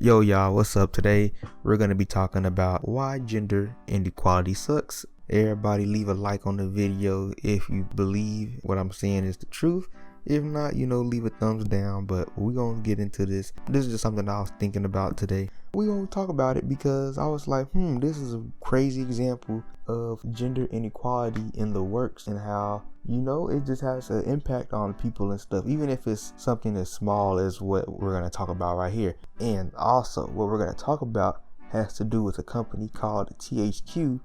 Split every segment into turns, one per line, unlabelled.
Yo y'all, what's up? Today we're going to be talking about why gender inequality sucks. Everybody leave a like on the video if you believe what I'm saying is the truth. If not, leave a thumbs down, but we're going to get into this. This is just something I was thinking about today. We're going to talk about it because I was like, this is a crazy example of gender inequality in the works and how, it just has an impact on people and stuff, even if it's something as small as what we're going to talk about right here. And also, what we're going to talk about has to do with a company called THQ,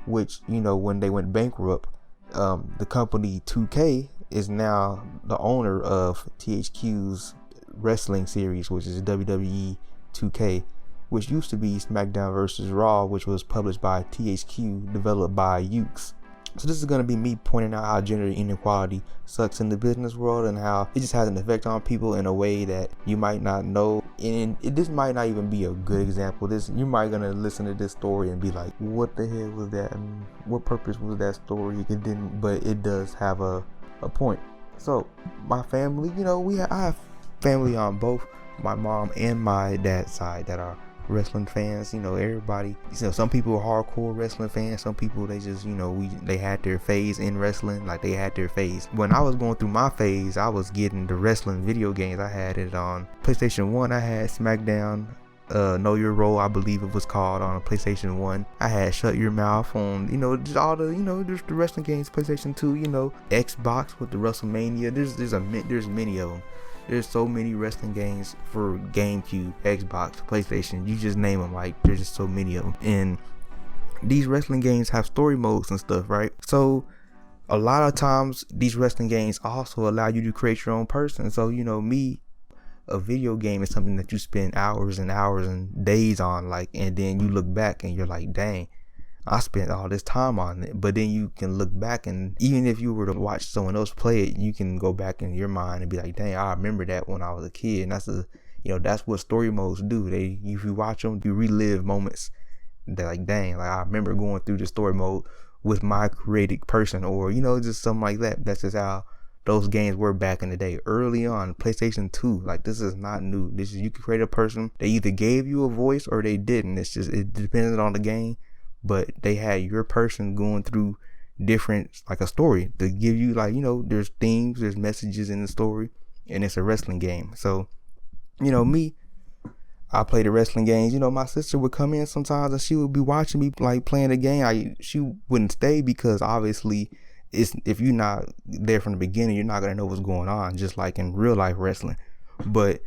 which, when they went bankrupt, the company 2K is now the owner of THQ's wrestling series, which is WWE 2K, which used to be SmackDown vs. Raw, which was published by THQ, developed by Ukes. So this is going to be me pointing out how gender inequality sucks in the business world and how it just has an effect on people in a way that you might not know. And this might not even be a good example. You might gonna listen to this story and be like, what the hell was that? And what purpose was that story? But it does have a point. So my family, I have family on both my mom and my dad's side that are wrestling fans. Everybody, some people are hardcore wrestling fans. Some people, they just, they had their phase in wrestling. Like, they had their phase. When I was going through my phase, I was getting the wrestling video games. I had it on PlayStation 1. I had SmackDown, Know Your Role, I believe it was called, on PlayStation 1. I had Shut Your Mouth on, just all the, just the wrestling games. PlayStation 2, Xbox with the WrestleMania. There's many of them. There's so many wrestling games for GameCube, Xbox, PlayStation. You just name them. Like, there's just so many of them. And these wrestling games have story modes and stuff, right? So a lot of times these wrestling games also allow you to create your own person. So, a video game is something that you spend hours and hours and days on, like, and then you look back and you're like, dang, I spent all this time on it. But then you can look back, and even if you were to watch someone else play it, you can go back in your mind and be like, dang, I remember that when I was a kid. And that's what story modes do. If you watch them, you relive moments. They're like, dang, like, I remember going through the story mode with my created person, or just something like that. That's just how those games were back in the day, early on. PlayStation 2, like, this is not new. You could create a person. They either gave you a voice or they didn't. It depended on the game. But they had your person going through different, like, a story to give you, like, there's themes, there's messages in the story, and it's a wrestling game. So, me, I play the wrestling games. My sister would come in sometimes and she would be watching me, like, playing the game. She wouldn't stay because obviously if you're not there from the beginning, you're not going to know what's going on, just like in real life wrestling. But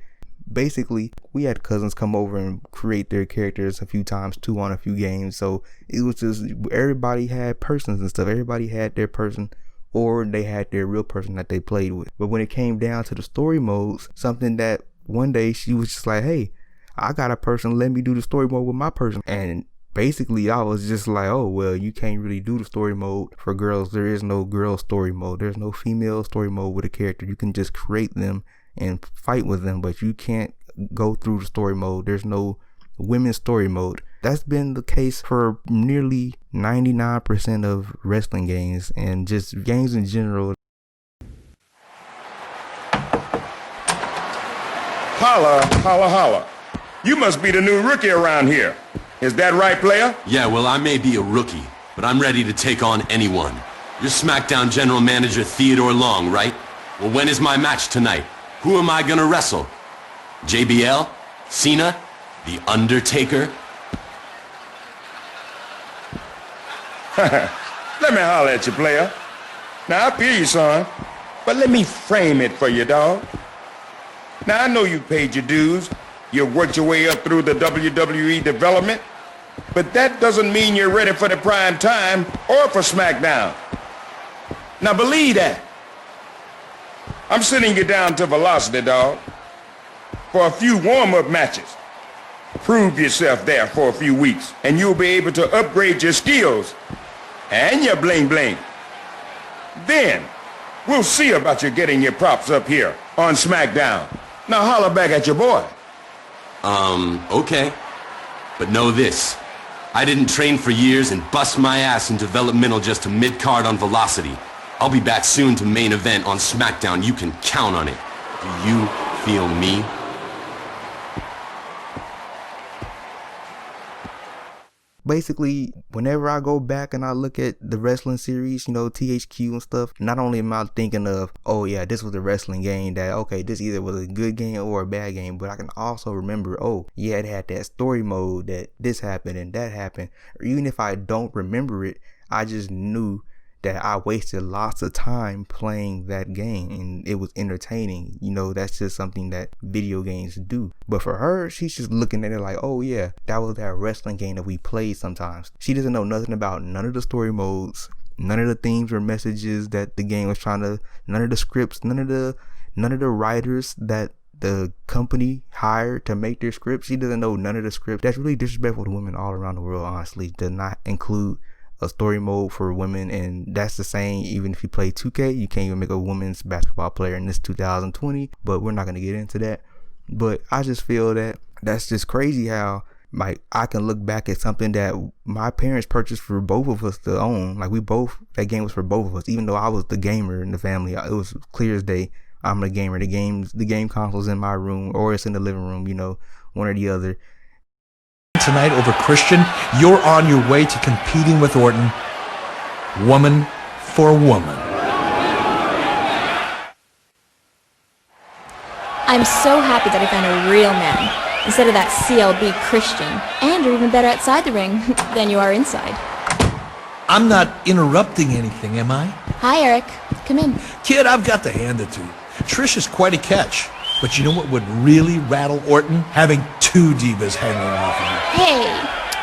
basically, we had cousins come over and create their characters a few times too on a few games. So it was just, everybody had persons and stuff. Everybody had their person, or they had their real person that they played with. But when it came down to the story modes, something that one day she was just like, hey, I got a person, let me do the story mode with my person. And basically I was just like, oh, well, you can't really do the story mode for girls. There is no girl story mode. There's no female story mode with a character. You can just create them and fight with them, but you can't go through the story mode. There's no women's story mode. That's been the case for nearly 99% of wrestling games and just games in general.
Holla, holla, holla. You must be the new rookie around here. Is that right, player?
Yeah, well, I may be a rookie, but I'm ready to take on anyone. You're SmackDown General Manager Theodore Long, right? Well, when is my match tonight? Who am I gonna wrestle? JBL? Cena? The Undertaker?
Let me holler at you, player. Now, I feel you, son, but let me frame it for you, dog. Now, I know you paid your dues. You've worked your way up through the WWE development, but that doesn't mean you're ready for the prime time or for SmackDown. Now, believe that. I'm sending you down to Velocity, dog, for a few warm-up matches. Prove yourself there for a few weeks, and you'll be able to upgrade your skills and your bling-bling. Then, we'll see about you getting your props up here on SmackDown. Now holler back at your boy.
Okay. But know this. I didn't train for years and bust my ass in developmental just to mid-card on Velocity. I'll be back soon to main event on SmackDown. You can count on it. Do you feel me?
Basically, whenever I go back and I look at the wrestling series, you know, THQ and stuff, not only am I thinking of, oh yeah, this was a wrestling game that, okay, this either was a good game or a bad game, but I can also remember, oh yeah, it had that story mode that this happened and that happened. Or even if I don't remember it, I just knew that I wasted lots of time playing that game and it was entertaining. You know, that's just something that video games do. But for her, she's just looking at it like, oh yeah, that was that wrestling game that we played sometimes. She doesn't know nothing about none of the story modes, none of the themes or messages that the game was trying to, none of the scripts, none of the writers that the company hired to make their scripts. She doesn't know none of the scripts. That's really disrespectful to women all around the world, honestly. Does not include a story mode for women, and that's the same even if you play 2K. You can't even make a women's basketball player in this 2020, but we're not going to get into that. But I just feel that that's just crazy how, like, I can look back at something that my parents purchased for both of us to own. Like, that game was for both of us, even though I was the gamer in the family. It was clear as day, I'm the gamer. The game console's in my room, or it's in the living room, you know, one or the other.
Tonight over Christian, you're on your way to competing with Orton, woman for woman.
I'm so happy that I found a real man instead of that CLB Christian, and you're even better outside the ring than you are inside.
I'm not interrupting anything, am I?
Hi, Eric. Come in.
Kid, I've got to hand it to you. Trish is quite a catch. But you know what would really rattle Orton? Having two divas hanging off of you.
Hey,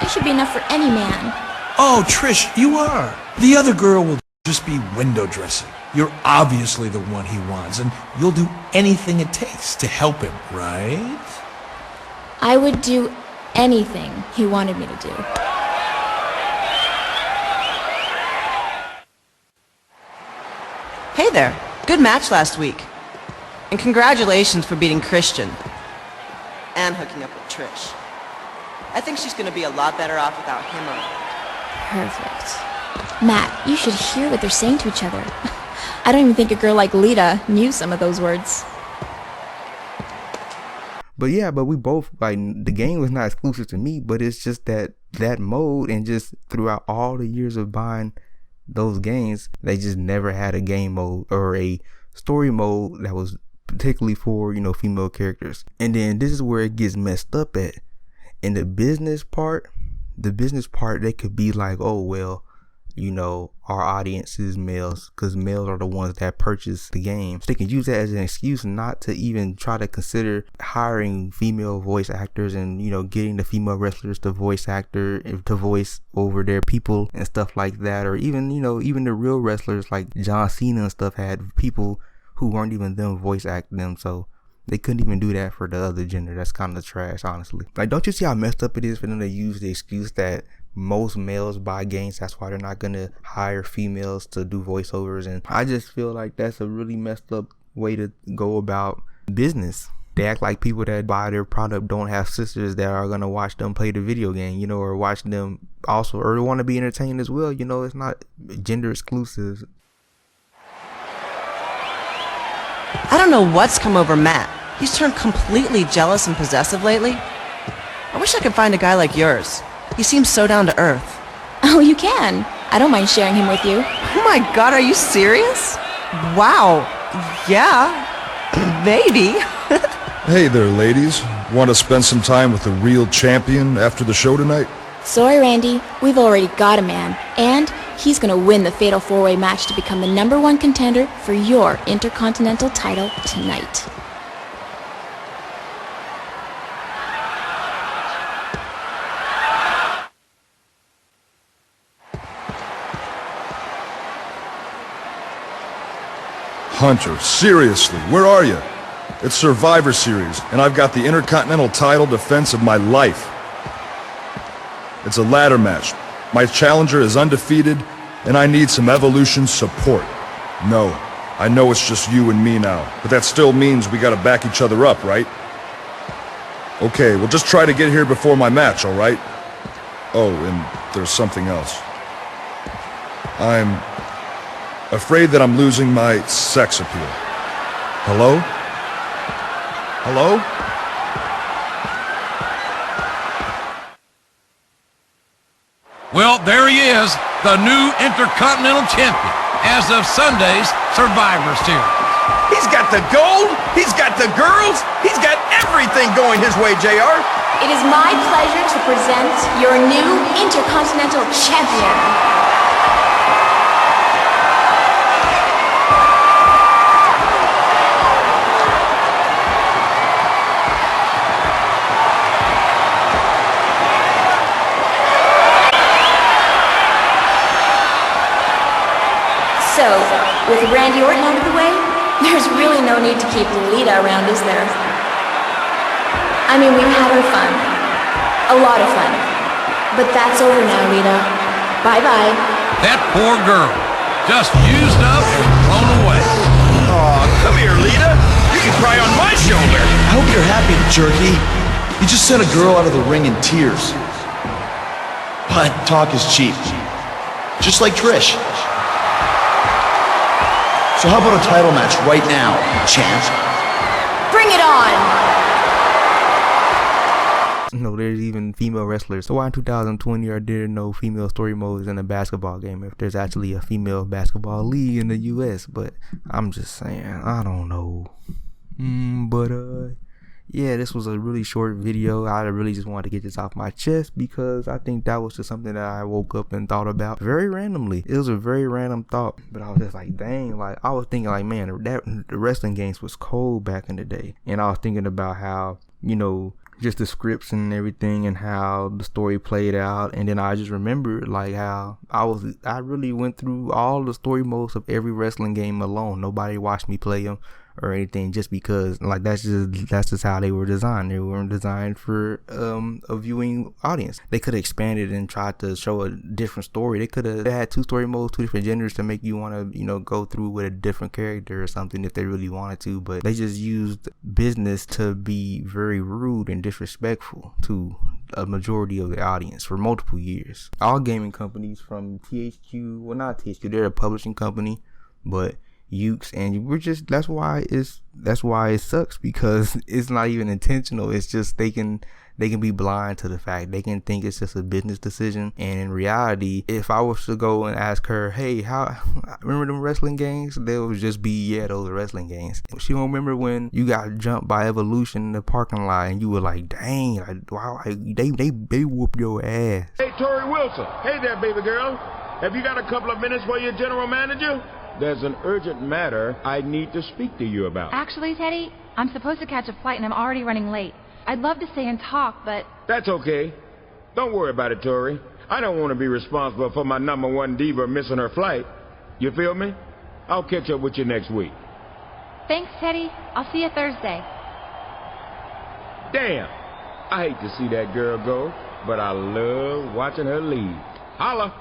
you should be enough for any man.
Oh, Trish, you are. The other girl will just be window dressing. You're obviously the one he wants, and you'll do anything it takes to help him, right?
I would do anything he wanted me to do.
Hey there. Good match last week. And congratulations for beating Christian. And hooking up with Trish. I think she's gonna be a lot better off without him around.
Perfect. Matt, you should hear what they're saying to each other. I don't even think a girl like Lita knew some of those words.
But yeah, but we both, like, the game was not exclusive to me, but it's just that mode, and just throughout all the years of buying those games, they just never had a game mode or a story mode that was particularly for, you know, female characters. And then this is where it gets messed up at. In the business part, they could be like, oh well, you know, our audience is males, because males are the ones that purchase the games. They can use that as an excuse not to even try to consider hiring female voice actors and, you know, getting the female wrestlers to voice over their people and stuff like that. Or even, you know, even the real wrestlers like John Cena and stuff had people who weren't even them voice acting them, so they couldn't even do that for the other gender. That's kind of trash, honestly. Like, don't you see how messed up it is for them to use the excuse that most males buy games, that's why they're not gonna hire females to do voiceovers? And I just feel like that's a really messed up way to go about business. They act like people that buy their product don't have sisters that are gonna watch them play the video game, you know, or watch them also, or want to be entertained as well. You know, it's not gender exclusive.
I don't know what's come over Matt. He's turned completely jealous and possessive lately. I wish I could find a guy like yours. He seems so down to earth.
Oh, you can. I don't mind sharing him with you.
Oh my god, are you serious? Wow. Yeah. Maybe.
Hey there, ladies. Want to spend some time with the real champion after the show tonight?
Sorry, Randy. We've already got a man. And he's gonna win the Fatal 4-Way match to become the #1 contender for your Intercontinental title tonight.
Hunter, seriously, where are you? It's Survivor Series, and I've got the Intercontinental title defense of my life. It's a ladder match. My challenger is undefeated, and I need some Evolution support. No, I know it's just you and me now, but that still means we gotta back each other up, right? Okay, we'll just try to get here before my match, alright? Oh, and there's something else. I'm afraid that I'm losing my sex appeal. Hello? Hello?
Well, there he is, the new Intercontinental Champion, as of Sunday's Survivor Series.
He's got the gold, he's got the girls, he's got everything going his way, JR.
It is my pleasure to present your new Intercontinental Champion. So, with Randy Orton out of the way, there's really no need to keep Lita around, is there? I mean, we've had our fun. A lot of fun. But that's over now, Lita. Bye-bye.
That poor girl, just used up and thrown away.
Aw, come here, Lita. You can cry on my shoulder.
I hope you're happy, jerky. You just sent a girl out of the ring in tears. But talk is cheap. Just like Trish. So how about a title match right now, champ?
Bring it on!
No, there's even female wrestlers. So why in 2020 are there no female story modes in a basketball game if there's actually a female basketball league in the US? But I'm just saying, I don't know. Yeah, this was a really short video. I really just wanted to get this off my chest because I think that was just something that I woke up and thought about very randomly. It was a very random thought, but I was just like, dang, like I was thinking like, man, the wrestling games was cold back in the day. And I was thinking about how, you know, just the scripts and everything and how the story played out. And then I just remembered like how I really went through all the story modes of every wrestling game alone. Nobody watched me play them or anything, just because like that's just how they were designed. They weren't designed for a viewing audience. They could have expanded and tried to show a different story. They could have had two story modes, two different genders to make you want to, you know, go through with a different character or something if they really wanted to, but they just used business to be very rude and disrespectful to a majority of the audience for multiple years. All gaming companies from THQ, well not THQ, they're a publishing company, but Ukes, and we're just that's why it sucks, because it's not even intentional. It's just they can be blind to the fact. They can think it's just a business decision, and in reality, if I was to go and ask her, hey, how remember them wrestling games, they would just be, yeah, those are wrestling games. She won't remember when you got jumped by Evolution in the parking lot and you were like, dang, like, wow, they whooped your ass.
Hey, Tori Wilson. Hey there, baby girl. Have you got a couple of minutes for your general manager? There's an urgent matter I need to speak to you about.
Actually, Teddy, I'm supposed to catch a flight and I'm already running late. I'd love to stay and talk, but...
That's okay. Don't worry about it, Tori. I don't want to be responsible for my #1 diva missing her flight. You feel me? I'll catch up with you next week.
Thanks, Teddy. I'll see you Thursday.
Damn. I hate to see that girl go, but I love watching her leave. Holla.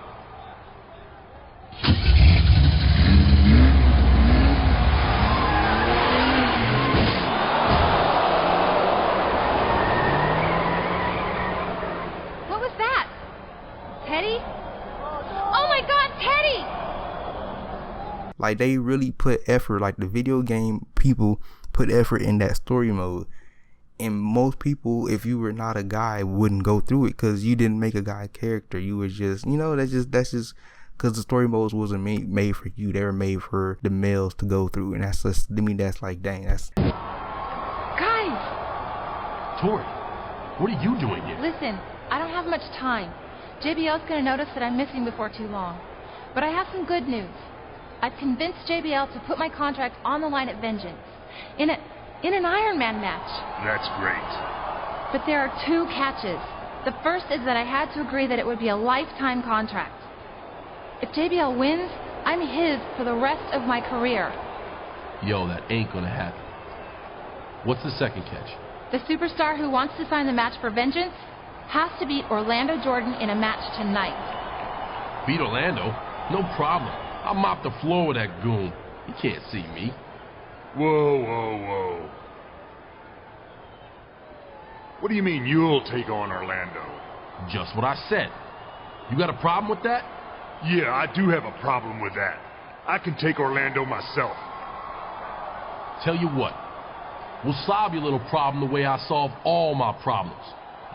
Teddy? Oh my God, Teddy!
Like they really put effort, like the video game people put effort in that story mode. And most people, if you were not a guy, wouldn't go through it because you didn't make a guy character. You were just, you know, that's just because the story modes wasn't made for you. They were made for the males to go through. And that's just, I mean, that's like, dang, that's...
Guys!
Tori, what are you doing here?
Listen, I don't have much time. JBL's gonna notice that I'm missing before too long. But I have some good news. I've convinced JBL to put my contract on the line at Vengeance. In an Iron Man match.
That's great.
But there are two catches. The first is that I had to agree that it would be a lifetime contract. If JBL wins, I'm his for the rest of my career.
Yo, that ain't gonna happen. What's the second catch?
The superstar who wants to sign the match for Vengeance has to beat Orlando Jordan in a match tonight.
Beat Orlando? No problem. I'll mop the floor with that goon. He can't see me.
Whoa. What do you mean you'll take on Orlando?
Just what I said. You got a problem with that?
Yeah, I do have a problem with that. I can take Orlando myself.
Tell you what. We'll solve your little problem the way I solve all my problems.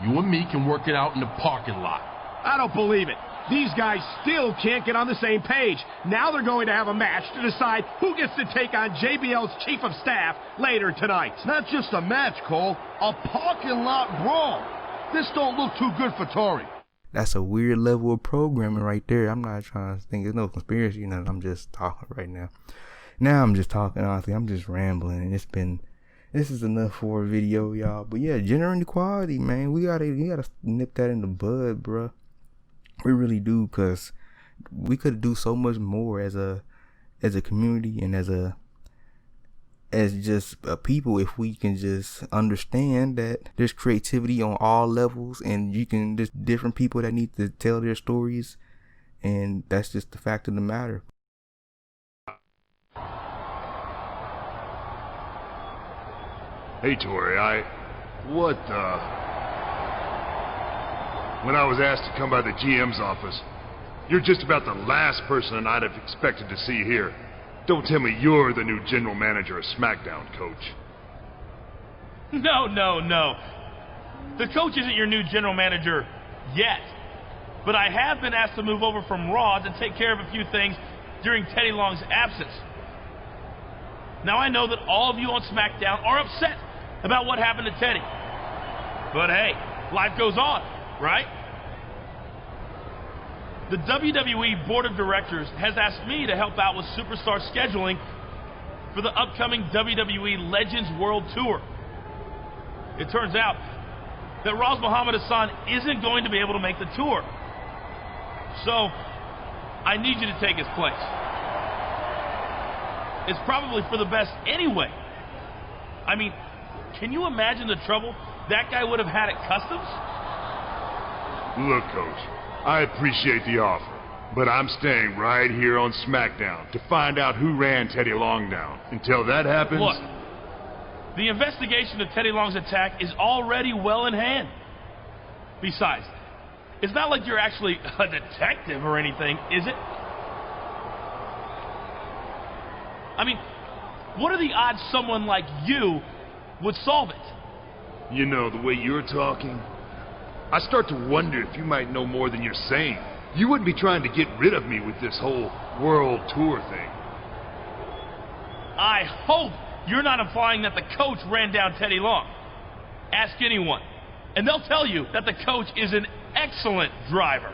You and me can work it out in the parking lot.
I don't believe it.
These guys still can't get on the same page. Now they're going to have a match to decide who gets to take on JBL's chief of staff later tonight.
Not just a match, Cole. A parking lot brawl. This don't look too good for Tori.
That's a weird level of programming right there. I'm not trying to think. There's no conspiracy, you know. I'm just talking right now. Now I'm just talking, honestly. I'm just rambling. And this is enough for a video, y'all. But yeah, gender inequality, man. We gotta nip that in the bud, bruh. We really do, because we could do so much more as a community and as just a people if we can just understand that there's creativity on all levels, and there's different people that need to tell their stories, and that's just the fact of the matter.
Hey Tori, when I was asked to come by the GM's office, you're just about the last person I'd have expected to see here. Don't tell me you're the new general manager of SmackDown, Coach.
No. The coach isn't your new general manager yet. But I have been asked to move over from Raw to take care of a few things during Teddy Long's absence. Now I know that all of you on SmackDown are upset about what happened to Teddy. But hey, life goes on, right? The WWE Board of Directors has asked me to help out with superstar scheduling for the upcoming WWE Legends World Tour. It turns out that Raw's Muhammad Hassan isn't going to be able to make the tour. So, I need you to take his place. It's probably for the best anyway. I mean, can you imagine the trouble that guy would have had at Customs?
Look, Coach, I appreciate the offer, but I'm staying right here on SmackDown to find out who ran Teddy Long down. Until that happens...
Look, the investigation of Teddy Long's attack is already well in hand. Besides, it's not like you're actually a detective or anything, is it? I mean, what are the odds someone like you would solve it?
You know, the way you're talking, I start to wonder if you might know more than you're saying. You wouldn't be trying to get rid of me with this whole world tour thing.
I hope you're not implying that the coach ran down Teddy Long. Ask anyone, and they'll tell you that the coach is an excellent driver.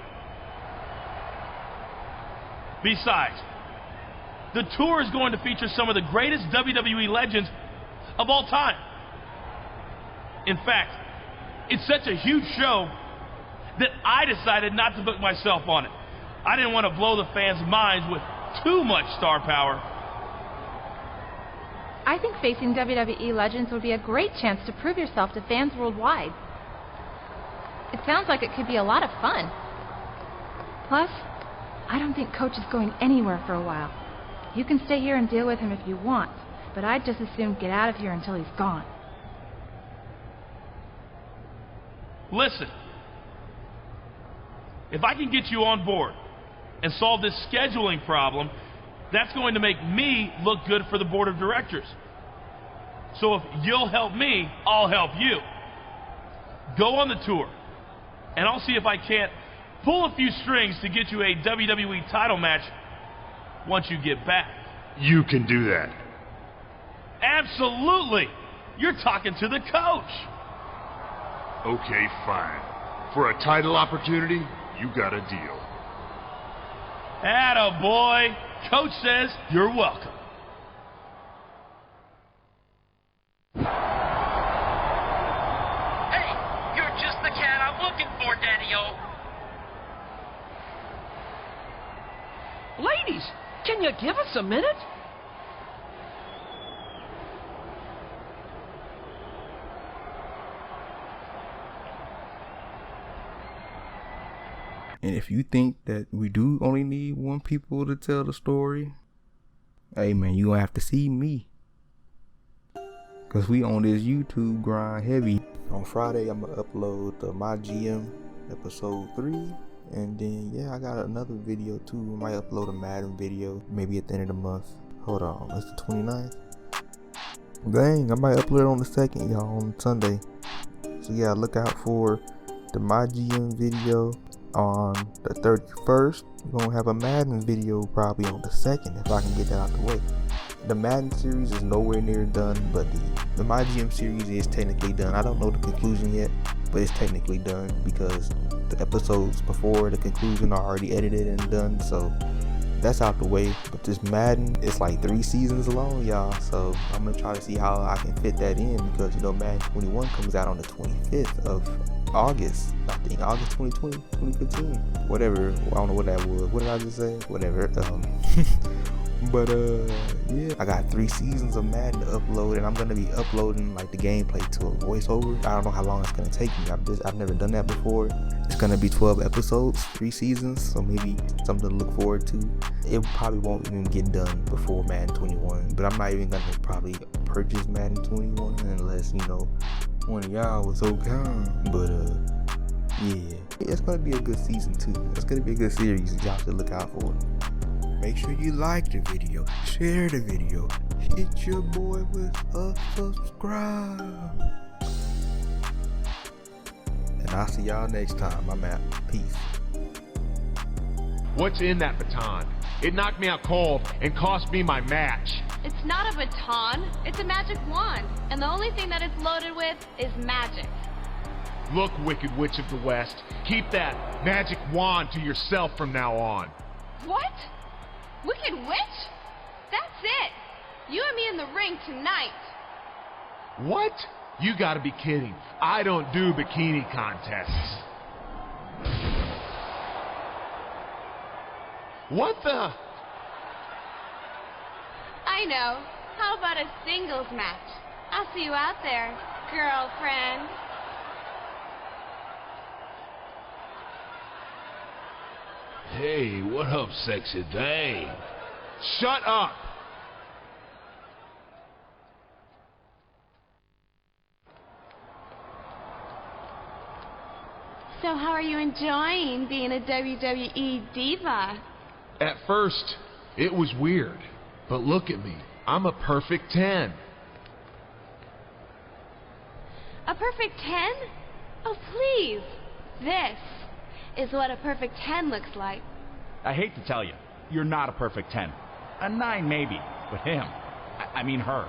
Besides, the tour is going to feature some of the greatest WWE legends of all time. In fact, it's such a huge show that I decided not to book myself on it. I didn't want to blow the fans' minds with too much star power.
I think facing WWE legends would be a great chance to prove yourself to fans worldwide. It sounds like it could be a lot of fun. Plus, I don't think Coach is going anywhere for a while. You can stay here and deal with him if you want, but I'd just as soon get out of here until he's gone.
Listen, if I can get you on board and solve this scheduling problem, that's going to make me look good for the board of directors. So if you'll help me, I'll help you. Go on the tour, and I'll see if I can't pull a few strings to get you a WWE title match once you get back.
You can do that.
Absolutely! You're talking to the coach.
Okay, fine. For a title opportunity, you got a deal.
Attaboy! Coach says you're welcome.
Hey, you're just the cat I'm looking for, Daddy-O.
Ladies, can you give us a minute?
And if you think that we do only need one people to tell the story, hey man, you gonna have to see me. Cause we on this YouTube grind heavy. On Friday, I'm gonna upload the My GM episode 3. And then, yeah, I got another video too. I might upload a Madden video, maybe at the end of the month. Hold on, it's the 29th. Dang, I might upload it on the 2nd, y'all, on Sunday. So yeah, look out for the My GM video on the 31st. We're gonna have a Madden video probably on the 2nd if I can get that out the way. The Madden series is nowhere near done, but the My GM series is technically done. I don't know the conclusion yet, but it's technically done because the episodes before the conclusion are already edited and done, so that's out the way. But this Madden, it's like 3 seasons long, y'all, so I'm gonna try to see how I can fit that in, because you know Madden 21 comes out on the 25th of August, I think August 2020, 2015, whatever. I don't know what that was. What did I just say? Whatever. But yeah, I got 3 seasons of Madden to upload, and I'm gonna be uploading like the gameplay to a voiceover. I don't know how long it's gonna take me. I've never done that before. It's gonna be 12 episodes, 3 seasons, so maybe something to look forward to. It probably won't even get done before Madden 21, but I'm not even gonna probably purchase Madden 21 unless, you know, one of y'all was so kind. But yeah, it's gonna be a good season too. It's gonna be a good series. Y'all should look out for it. Make sure you like the video, share the video, hit your boy with a subscribe. And I'll see y'all next time. I'm out. Peace.
What's in that baton? It knocked me out cold and cost me my match.
It's not a baton, it's a magic wand. And the only thing that it's loaded with is magic.
Look, Wicked Witch of the West, keep that magic wand to yourself from now on.
What? Wicked Witch? That's it! You and me in the ring tonight.
What? You gotta be kidding. I don't do bikini contests. What the?
I know. How about a singles match? I'll see you out there, girlfriend.
Hey, what up, sexy thing?
Shut up!
So how are you enjoying being a WWE diva?
At first, it was weird. But look at me. I'm a perfect 10.
A perfect 10? Oh, please. This is what a perfect 10 looks like.
I hate to tell you, you're not a perfect 10. A 9 maybe, but him, I mean her,